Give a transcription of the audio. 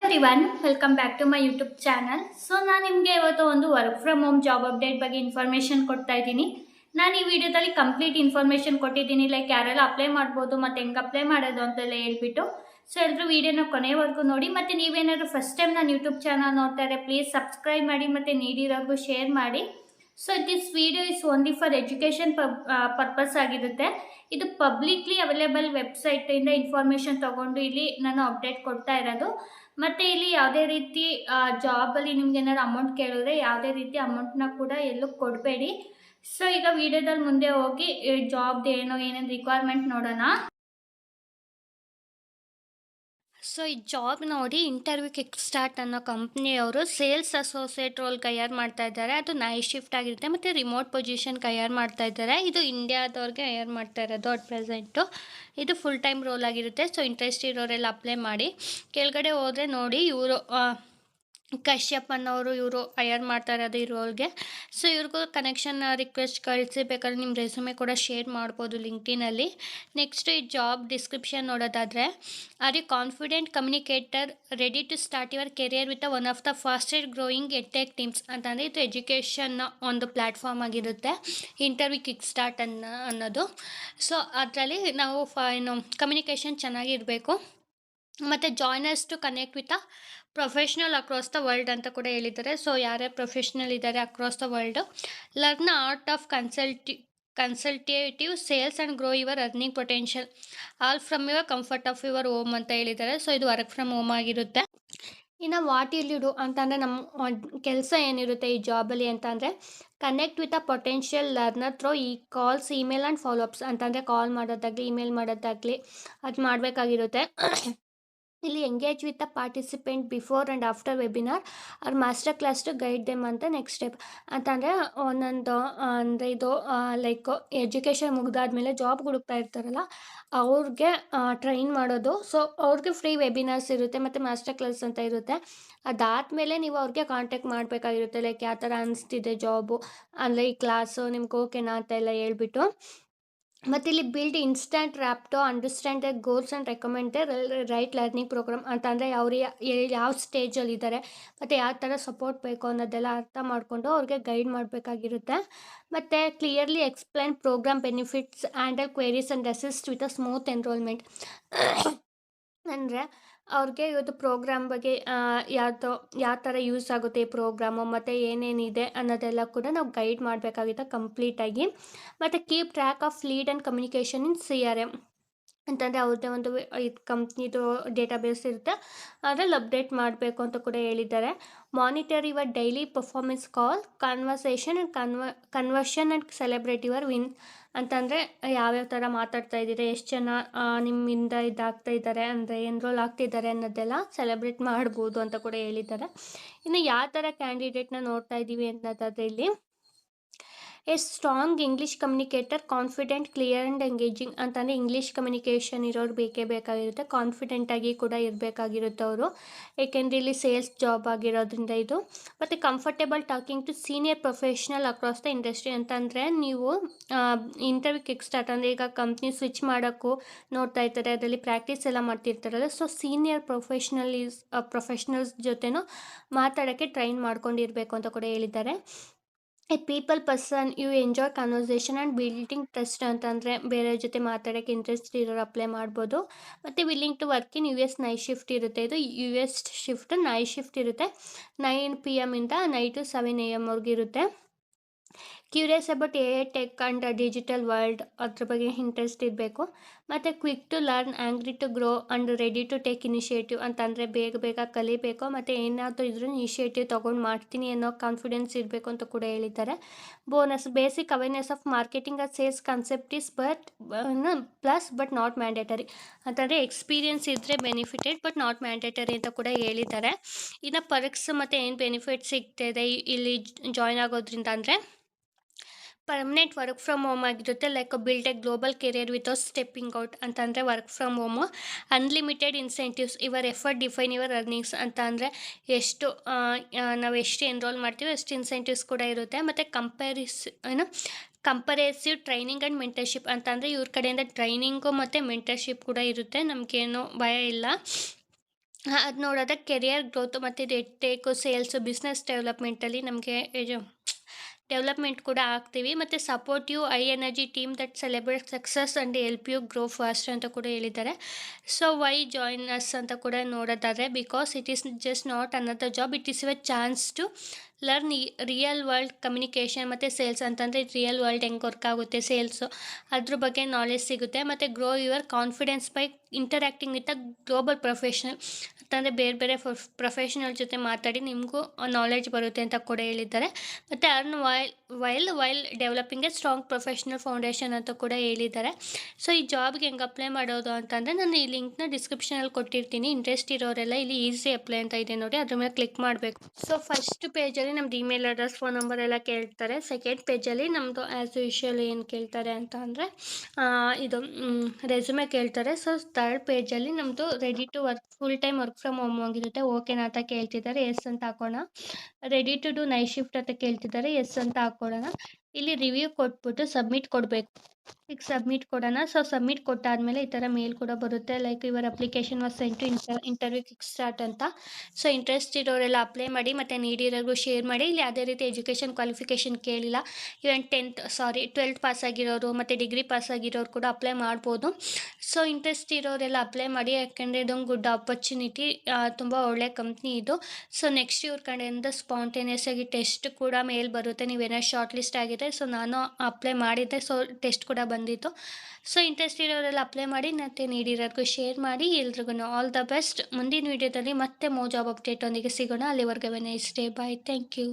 Everyone welcome back to my YouTube channel. So ನಾನು ನಿಮಗೆ ಇವತ್ತು ಒಂದು work from home job update ಬಗ್ಗೆ ಇನ್ಫಾರ್ಮೇಷನ್ ಕೊಡ್ತಾ ಇದ್ದೀನಿ. ನಾನು ಈ ವಿಡಿಯೋದಲ್ಲಿ ಕಂಪ್ಲೀಟ್ ಇನ್ಫಾರ್ಮೇಷನ್ ಕೊಟ್ಟಿದ್ದೀನಿ, ಲೈಕ್ ಯಾರೆಲ್ಲ ಅಪ್ಲೈ ಮಾಡ್ಬೋದು ಮತ್ತು ಹೆಂಗೆ ಅಪ್ಲೈ ಮಾಡೋದು ಅಂತೆಲ್ಲ ಹೇಳ್ಬಿಟ್ಟು. ಸೊ ಎಲ್ಲರೂ ವಿಡಿಯೋನ ಕೊನೆವರೆಗೂ ನೋಡಿ. ಮತ್ತು ನೀವೇನಾದರೂ ಫಸ್ಟ್ ಟೈಮ್ ನಾನು ಯೂಟ್ಯೂಬ್ ಚಾನಲ್ ನೋಡ್ತಾ ಇದ್ದರೆ ಪ್ಲೀಸ್ ಸಬ್ಸ್ಕ್ರೈಬ್ ಮಾಡಿ ಮತ್ತು ನೀಡಿರೋರ್ಗೂ ಶೇರ್ ಮಾಡಿ. So this video is only for education purpose ಆಗಿರುತ್ತೆ. ಇದು ಪಬ್ಲಿಕ್ಲಿ ಅವೈಲೇಬಲ್ ವೆಬ್ಸೈಟಿಂದ ಇನ್ಫಾರ್ಮೇಷನ್ ತೊಗೊಂಡು ಇಲ್ಲಿ ನಾನು ಅಪ್ಡೇಟ್ ಕೊಡ್ತಾ ಇರೋದು. ಮತ್ತು ಇಲ್ಲಿ ಯಾವುದೇ ರೀತಿ ಜಾಬಲ್ಲಿ ನಿಮ್ಗೆ ಏನಾದ್ರು ಅಮೌಂಟ್ ಕೇಳಿದ್ರೆ ಯಾವುದೇ ರೀತಿ ಅಮೌಂಟ್ನ ಕೂಡ ಎಲ್ಲೂ ಕೊಡಬೇಡಿ. ಸೊ ಈಗ ವಿಡಿಯೋದಲ್ಲಿ ಮುಂದೆ ಹೋಗಿ ಜಾಬ್ದು ಏನೇನು ರಿಕ್ವೈರ್ಮೆಂಟ್ ನೋಡೋಣ. ಸೊ ಈ ಜಾಬ್ ನೋಡಿ, ಇಂಟರ್ವ್ಯೂ ಕಿಕ್ ಸ್ಟಾರ್ಟ್ ಅನ್ನೋ ಕಂಪ್ನಿಯವರು ಸೇಲ್ಸ್ ಅಸೋಸಿಯೇಟ್ ರೋಲ್ಗೆ ಹೈಯರ್ ಮಾಡ್ತಾ ಇದ್ದಾರೆ. ಅದು ನೈಟ್ ಶಿಫ್ಟ್ ಆಗಿರುತ್ತೆ ಮತ್ತು ರಿಮೋಟ್ ಪೊಸಿಷನ್ಗೆ ಹೈಯರ್ ಮಾಡ್ತಾ ಇದ್ದಾರೆ. ಇದು ಇಂಡಿಯಾದವ್ರಿಗೆ ಹೈಯರ್ ಮಾಡ್ತಾ ಇರೋದು ಅಟ್ ಪ್ರೆಸೆಂಟು. ಇದು ಫುಲ್ ಟೈಮ್ ರೋಲ್ ಆಗಿರುತ್ತೆ. ಸೊ ಇಂಟ್ರೆಸ್ಟ್ ಇರೋರೆಲ್ಲ ಅಪ್ಲೈ ಮಾಡಿ. ಕೆಳಗಡೆ ಹೋದರೆ ನೋಡಿ, ಇವರು ಕಶ್ಯಪ್ ಅನ್ನೋರು ಇವರು ಹೈಯರ್ ಮಾಡ್ತಾ ಇರೋದು ಈ ರೋಲ್ಗೆ. ಸೊ ಇವ್ರಿಗೂ ಕನೆಕ್ಷನ್ ರಿಕ್ವೆಸ್ಟ್ ಕಳಿಸಿ, ಬೇಕಾದ್ರೆ ನಿಮ್ಮ ರೆಸ್ಯೂಮೆ ಕೂಡ ಶೇರ್ ಮಾಡ್ಬೋದು ಲಿಂಕ್ಡಿನಲ್ಲಿ. ನೆಕ್ಸ್ಟ್ ಈ ಜಾಬ್ ಡಿಸ್ಕ್ರಿಪ್ಷನ್ ನೋಡೋದಾದರೆ, are you confident communicator ready to start your career with one of the fastest growing edtech teams ಅಂತಂದರೆ ಇದು ಎಜುಕೇಷನ್ನ ಒಂದು ಪ್ಲ್ಯಾಟ್ಫಾರ್ಮ್ ಆಗಿರುತ್ತೆ ಇಂಟರ್ವ್ಯೂ ಕಿಕ್ ಸ್ಟಾರ್ಟ್ ಅನ್ನೋದು. ಸೊ ಅದರಲ್ಲಿ ನಾವು ಕಮ್ಯುನಿಕೇಷನ್ ಚೆನ್ನಾಗಿರಬೇಕು ಮತ್ತು joiners to connect with a professional across the world ಅಂತ ಕೂಡ ಹೇಳಿದ್ದಾರೆ. ಸೊ ಯಾರ್ಯಾರು ಪ್ರೊಫೆಷ್ನಲ್ ಇದ್ದಾರೆ across the world, learn art of consultative sales and grow your earning potential all from your comfort of your home ಅಂತ ಹೇಳಿದ್ದಾರೆ. So ಇದು work from home ಆಗಿರುತ್ತೆ. ಇನ್ನು ವಾಟ್ ವಿಲ್ ಯು ಡೂ ಅಂತಂದರೆ, ನಮ್ಮ ಕೆಲಸ ಏನಿರುತ್ತೆ ಈ ಜಾಬಲ್ಲಿ ಅಂತಂದರೆ, connect with a potential learner through ಈ ಕಾಲ್ಸ್, ಇಮೇಲ್ ಆ್ಯಂಡ್ ಫಾಲೋಅಪ್ಸ್ ಅಂತಂದರೆ ಕಾಲ್ ಮಾಡೋದಾಗಲಿ ಇಮೇಲ್ ಮಾಡೋದಾಗಲಿ ಅದು ಮಾಡಬೇಕಾಗಿರುತ್ತೆ. ಇಲ್ಲಿ engage with a participant before and after webinar or master class to guide them ಅಂತ ನೆಕ್ಸ್ಟ್ ಸ್ಟೆಪ್ ಅಂತಂದರೆ ಒಂದೊಂದು ಅಂದರೆ ಇದು ಲೈಕ್ ಎಜುಕೇಷನ್ ಮುಗಿದಾದ್ಮೇಲೆ ಜಾಬ್ ಹುಡುಕ್ತಾ ಇರ್ತಾರಲ್ಲ ಅವ್ರಿಗೆ ಟ್ರೈನ್ ಮಾಡೋದು. ಸೊ ಅವ್ರಿಗೆ ಫ್ರೀ ವೆಬಿನಾರ್ಸ್ ಇರುತ್ತೆ ಮತ್ತು ಮಾಸ್ಟರ್ ಕ್ಲಾಸ್ ಅಂತ ಇರುತ್ತೆ. ಅದಾದಮೇಲೆ ನೀವು ಅವ್ರಿಗೆ ಕಾಂಟ್ಯಾಕ್ಟ್ ಮಾಡಬೇಕಾಗಿರುತ್ತೆ, ಲೈಕ್ ಯಾವ ಥರ ಅನಿಸ್ತಿದೆ ಜಾಬು, ಅಂದರೆ ಈ ಕ್ಲಾಸು ನಿಮ್ಗೆ ಓಕೆನಾ ಅಂತ ಎಲ್ಲ ಹೇಳ್ಬಿಟ್ಟು. ಮತ್ತು ಇಲ್ಲಿ build instant rapport to understand the goals and recommend the right learning program ಅಂತಂದರೆ ಅವ್ರು ಯಾವ ಸ್ಟೇಜಲ್ಲಿದ್ದಾರೆ ಮತ್ತು ಯಾವ ಥರ ಸಪೋರ್ಟ್ ಬೇಕು ಅನ್ನೋದೆಲ್ಲ ಅರ್ಥ ಮಾಡಿಕೊಂಡು ಅವ್ರಿಗೆ ಗೈಡ್ ಮಾಡಬೇಕಾಗಿರುತ್ತೆ. ಮತ್ತು clearly explain programme benefits, handle queries and assist with a smooth enrolment. ಅಂದರೆ ಅವ್ರಿಗೆ ಇವತ್ತು ಪ್ರೋಗ್ರಾಮ್ ಬಗ್ಗೆ ಯಾವ ಥರ ಯೂಸ್ ಆಗುತ್ತೆ ಈ ಪ್ರೋಗ್ರಾಮು ಮತ್ತು ಏನೇನಿದೆ ಅನ್ನೋದೆಲ್ಲ ಕೂಡ ನಾವು ಗೈಡ್ ಮಾಡಬೇಕಾಗುತ್ತೆ ಕಂಪ್ಲೀಟಾಗಿ. ಮತ್ತು keep track of lead and communication in CRM ಅಂತಂದರೆ ಅವ್ರದ್ದೇ ಒಂದು ಇದು ಕಂಪ್ನಿದು ಡೇಟಾಬೇಸ್ ಇರುತ್ತೆ, ಅದರಲ್ಲಿ ಅಪ್ಡೇಟ್ ಮಾಡಬೇಕು ಅಂತ ಕೂಡ ಹೇಳಿದ್ದಾರೆ. Monitor your daily performance call, conversation and conversion and celebrate your win ಅಂತಂದರೆ ಯಾವ್ಯಾವ ಥರ ಮಾತಾಡ್ತಾ ಇದ್ದೀರಾ, ಎಷ್ಟು ಜನ ನಿಮ್ಮಿಂದ ಇದಾಗ್ತಾ ಇದ್ದಾರೆ ಅಂದರೆ ಎನ್ರೋಲ್ ಆಗ್ತಿದ್ದಾರೆ ಅನ್ನೋದೆಲ್ಲ ಸೆಲೆಬ್ರೇಟ್ ಮಾಡ್ಬೋದು ಅಂತ ಕೂಡ ಹೇಳಿದ್ದಾರೆ. ಇನ್ನು ಯಾವ ಥರ ಕ್ಯಾಂಡಿಡೇಟ್ನ ನೋಡ್ತಾ ಇದ್ದೀವಿ ಅನ್ನೋದಾದರೆ, ಇಲ್ಲಿ A strong English communicator, confident, clear and engaging ಅಂತಂದರೆ ಇಂಗ್ಲೀಷ್ ಕಮ್ಯುನಿಕೇಷನ್ ಇರೋರು ಬೇಕೇ ಬೇಕಾಗಿರುತ್ತೆ. ಕಾನ್ಫಿಡೆಂಟಾಗಿ ಕೂಡ ಇರಬೇಕಾಗಿರುತ್ತೆ ಅವರು, ಏಕೆಂದರೆ ಇಲ್ಲಿ ಸೇಲ್ಸ್ ಜಾಬ್ ಆಗಿರೋದ್ರಿಂದ ಇದು. ಮತ್ತು comfortable talking to senior professional across the industry ಅಂತಂದರೆ ನೀವು ಇಂಟರ್ವ್ಯೂ ಕಿಕ್ ಸ್ಟಾರ್ಟ್ ಅಂದರೆ ಈಗ ಕಂಪ್ನಿ ಸ್ವಿಚ್ ಮಾಡೋಕ್ಕೂ ನೋಡ್ತಾ ಇರ್ತಾರೆ, ಅದರಲ್ಲಿ ಪ್ರಾಕ್ಟೀಸ್ ಎಲ್ಲ ಮಾಡ್ತಿರ್ತಾರಲ್ಲ. ಸೊ ಸೀನಿಯರ್ ಪ್ರೊಫೆಷ್ನಲ್ಸ್ ಜೊತೆನೂ ಮಾತಾಡೋಕ್ಕೆ ಟ್ರೈನ್ ಮಾಡ್ಕೊಂಡಿರಬೇಕು ಅಂತ ಕೂಡ ಹೇಳಿದ್ದಾರೆ. A people person you enjoy conversation and building trust ಅಂತಂದರೆ ಬೇರೆ ಜೊತೆ ಮಾತಾಡೋಕ್ಕೆ ಇಂಟ್ರೆಸ್ಟ್ ಇರೋರು ಅಪ್ಲೈ ಮಾಡ್ಬೋದು. ಮತ್ತು willing to work in US night shift ಇರುತ್ತೆ. ಇದು US ಶಿಫ್ಟ್ ನೈಟ್ ಶಿಫ್ಟ್ ಇರುತ್ತೆ, 9 PM ಇಂದ ನೈಟು 7 AM ವರೆಗೂ ಇರುತ್ತೆ. Curious about AI tech and digital world ಅದ್ರ ಬಗ್ಗೆ ಇಂಟ್ರೆಸ್ಟ್ ಇರಬೇಕು. ಮತ್ತು quick to learn, hungry to grow and ready to take initiative ಅಂತಂದರೆ ಬೇಗ ಕಲಿಬೇಕು ಮತ್ತು ಏನಾದರೂ ಇದ್ರೂ ಇನಿಷಿಯೇಟಿವ್ ತೊಗೊಂಡು ಮಾಡ್ತೀನಿ ಅನ್ನೋ ಕಾನ್ಫಿಡೆನ್ಸ್ ಇರಬೇಕು ಅಂತ ಕೂಡ ಹೇಳಿದ್ದಾರೆ. Bonus, basic awareness of marketing or sales concept is plus but not mandatory ಅಂತಂದರೆ ಎಕ್ಸ್ಪೀರಿಯನ್ಸ್ ಇದ್ದರೆ ಬೆನಿಫಿಟೆಡ್ ಬಟ್ ನಾಟ್ ಮ್ಯಾಂಡೇಟರಿ ಅಂತ ಕೂಡ ಹೇಳಿದ್ದಾರೆ. ಇನ್ನು ಪರ್ಕ್ಸ್ ಮತ್ತು ಏನು ಬೆನಿಫಿಟ್ ಸಿಗ್ತಾಯಿದೆ ಇಲ್ಲಿ ಜಾಯ್ನ್ ಆಗೋದ್ರಿಂದ ಅಂದರೆ, ಪರ್ಮನೆಂಟ್ ವರ್ಕ್ ಫ್ರಮ್ ಹೋಮ್ ಆಗಿರುತ್ತೆ, like build a global career without stepping out ಅಂತಂದರೆ work from home. Unlimited incentives, your effort define your earnings ಅಂತ ಅಂದರೆ ಎಷ್ಟು ನಾವು ಎಷ್ಟು ಎನ್ರೋಲ್ ಮಾಡ್ತೀವಿ ಅಷ್ಟು ಇನ್ಸೆಂಟಿವ್ಸ್ ಕೂಡ ಇರುತ್ತೆ. ಮತ್ತು ಕಂಪರೇಸಿವ್ ಟ್ರೈನಿಂಗ್ ಆ್ಯಂಡ್ ಮೆಂಟರ್ಶಿಪ್ ಅಂತಂದರೆ ಇವ್ರ ಕಡೆಯಿಂದ ಟ್ರೈನಿಂಗು ಮತ್ತು ಮೆಂಟರ್ಶಿಪ್ ಕೂಡ ಇರುತ್ತೆ, ನಮಗೇನು ಭಯ ಇಲ್ಲ. ಅದು ನೋಡಿದ್ರೆ ಕೆರಿಯರ್ ಗ್ರೋತ್ ಮತ್ತು ರೆಡ್ ಟೇಕು, ಸೇಲ್ಸು, ಬಿಸ್ನೆಸ್ ಡೆವಲಪ್ಮೆಂಟಲ್ಲಿ ನಮಗೆ ಇದು ಡೆವಲಪ್ಮೆಂಟ್ ಕೂಡ ಆಗ್ತೀವಿ. ಮತ್ತು supportive high energy team that celebrate success and help you grow fast ಅಂತ ಕೂಡ ಹೇಳಿದ್ದಾರೆ. ಸೊ ವೈ ಜಾಯಿನ್ ಅಸ್ ಅಂತ ಕೂಡ ನೋಡೋದಾದರೆ, because it is just not another job, it is your chance to learn real world communication ಮತ್ತು sales ಅಂತಂದರೆ real world ಹೆಂಗೆ work ಆಗುತ್ತೆ ಸೇಲ್ಸು, ಅದ್ರ ಬಗ್ಗೆ ನಾಲೆಜ್ ಸಿಗುತ್ತೆ. ಮತ್ತು grow your confidence by interacting with a global professional ಅಂತಂದರೆ ಬೇರೆ ಬೇರೆ ಪ್ರೊಫೆಷನಲ್ ಜೊತೆ ಮಾತಾಡಿ ನಿಮಗೂ ನಾಲೆಜ್ ಬರುತ್ತೆ ಅಂತ ಕೂಡ ಹೇಳಿದ್ದಾರೆ. ಮತ್ತು earn while developing A strong professional foundation ಅಂತ ಕೂಡ ಹೇಳಿದ್ದಾರೆ. ಸೊ ಈ ಜಾಬ್ಗೆ ಹೆಂಗೆ ಅಪ್ಲೈ ಮಾಡೋದು ಅಂತಂದರೆ, ನಾನು ಈ ಲಿಂಕ್ನ ಡಿಸ್ಕ್ರಿಪ್ಷನಲ್ಲಿ ಕೊಟ್ಟಿರ್ತೀನಿ. ಇಂಟ್ರೆಸ್ಟ್ ಇರೋರೆಲ್ಲ ಇಲ್ಲಿ ಈಸಿ ಅಪ್ಲೈ ಅಂತ ಇದೆ ನೋಡಿ, ಅದ್ರ ಮೇಲೆ ಕ್ಲಿಕ್ ಮಾಡಬೇಕು. ಸೊ ಫಸ್ಟ್ ಪೇಜಲ್ಲಿ ನಮ್ದು ಇಮೇಲ್ ಅಡ್ರೆಸ್, ಫೋನ್ ನಂಬರ್ ಎಲ್ಲ ಕೇಳ್ತಾರೆ. ಸೆಕೆಂಡ್ ಪೇಜಲ್ಲಿ ನಮ್ಮದು ಆ್ಯಸ್ ಯೂಶುವಲ್ ಏನು ಕೇಳ್ತಾರೆ ಅಂತ ಅಂದರೆ ಇದು ರೆಸ್ಯೂಮೆ ಕೇಳ್ತಾರೆ. ಸೊ ಥರ್ಡ್ ಪೇಜಲ್ಲಿ ನಮ್ಮದು ready to work, full time work from home ಆಗಿರುತ್ತೆ, ಓಕೆನಾ ಅಂತ ಕೇಳ್ತಿದ್ದಾರೆ, ಎಸ್ ಅಂತ ಹಾಕೋಣ. Ready to do night shift ಅಂತ ಕೇಳ್ತಿದ್ದಾರೆ, ಎಸ್ ಅಂತ ಹಾಕೊಳ್ಳೋಣ. ಇಲ್ಲಿ ರಿವ್ಯೂ ಕೊಟ್ಬಿಟ್ಟು ಸಬ್ಮಿಟ್ ಕೊಡಬೇಕು. ಈಗ ಸಬ್ಮಿಟ್ ಕೊಡೋಣ. ಸೊ ಸಬ್ಮಿಟ್ ಕೊಟ್ಟಾದಮೇಲೆ ಈ ಥರ ಮೇಲ್ ಕೂಡ ಬರುತ್ತೆ, like your application was sent to interview kick start ಅಂತ. ಸೊ ಇಂಟ್ರೆಸ್ಟ್ ಇರೋರೆಲ್ಲ ಅಪ್ಲೈ ಮಾಡಿ ಮತ್ತು ನೀಡಿರೋರ್ಗೂ ಶೇರ್ ಮಾಡಿ. ಇಲ್ಲಿ ಯಾವುದೇ ರೀತಿ ಎಜುಕೇಷನ್ ಕ್ವಾಲಿಫಿಕೇಷನ್ ಕೇಳಿಲ್ಲ. ಇವನ್ 12th ಪಾಸ್ ಆಗಿರೋರು ಮತ್ತು ಡಿಗ್ರಿ ಪಾಸ್ ಆಗಿರೋರು ಕೂಡ ಅಪ್ಲೈ ಮಾಡ್ಬೋದು. ಸೊ ಇಂಟ್ರೆಸ್ಟ್ ಇರೋರೆಲ್ಲ ಅಪ್ಲೈ ಮಾಡಿ, ಯಾಕೆಂದರೆ ಇದೊಂದು ಗುಡ್ ಆಪರ್ಚುನಿಟಿ, ತುಂಬ ಒಳ್ಳೆ ಕಂಪ್ನಿ ಇದು. ಸೊ ನೆಕ್ಸ್ಟ್ ಇವ್ರ ಕಡೆಯಿಂದ ಸ್ಪಾಂಟೇನಿಯಸ್ ಆಗಿ ಟೆಸ್ಟ್ ಕೂಡ ಮೇಲ್ ಬರುತ್ತೆ, ನೀವೇನಾದ್ರು ಶಾರ್ಟ್ ಲಿಸ್ಟ್ ಆಗಿದೆ. ಸೊ ನಾನು ಅಪ್ಲೈ ಮಾಡಿದ್ದೆ, ಸೊ ಟೆಸ್ಟ್ ಕೂಡ ಬಂದಿತ್ತು. ಸೊ ಇಂಟ್ರೆಸ್ಟ್ ಇರೋರೆಲ್ಲ ಅಪ್ಲೈ ಮಾಡಿ ಮತ್ತು ನೀಡಿರೋರ್ಗೂ ಶೇರ್ ಮಾಡಿ. ಎಲ್ರಿಗೂ ಆಲ್ ದ ಬೆಸ್ಟ್. ಮುಂದಿನ ವೀಡಿಯೋದಲ್ಲಿ ಮತ್ತೆ ಜಾಬ್ ಅಪ್ಡೇಟ್ ಒಂದಿಗೆ ಸಿಗೋಣ. ಅಲ್ಲಿವರೆಗೂ nice day, bye, thank you.